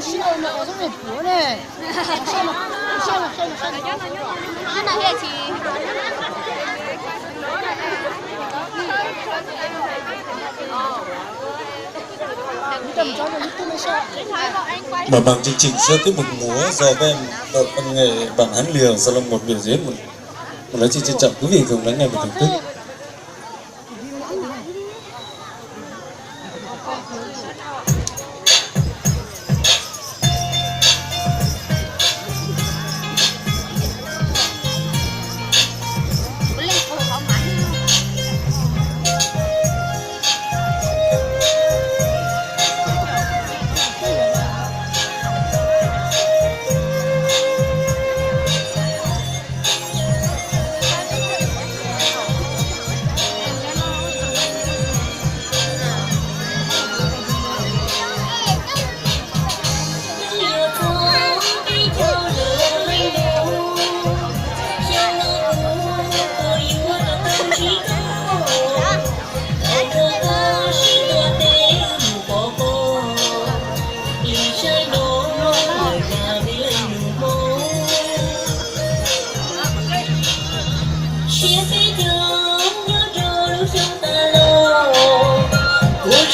싫어, 나 어서서 뭐래? 하나 해야지. Mở màn chương trình sơ tiết mục múa do bên đội văn nghệ bản Hán Liều Gia Long một biểu diễn. Một lời xin trân trọng quý vị cùng lắng nghe và thưởng thức.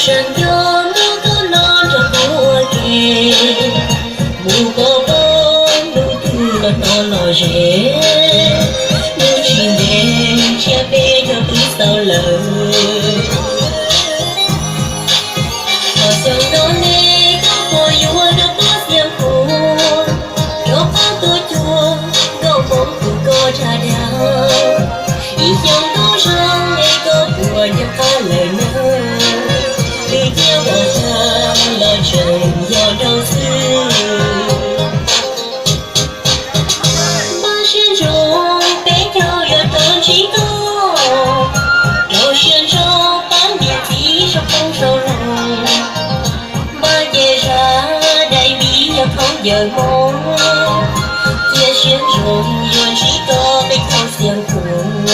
Chẳng nhớ nước có non trong mùa hè, mùa có bóng đôi thứ là nó lò rẽ, đôi chim đen che bé cho cứ sao lờ. Họ sầu đó nè có mùa vua nó có xem khổ, nó có tôi chua, có bóng cũng có trà đào, ý dòng có rong để có mùa nhưng có lời nói. Đi theo bờ thang là trời gió đâu xưa, ba xuyên rong bé theo giờ tơn chỉ có đầu xuyên rong bán địa chỉ trong không sâu lòng, ba về ra đây bí nhà không giờ mong chia xuyên rong giờ chỉ có bé theo xiềng cuồng.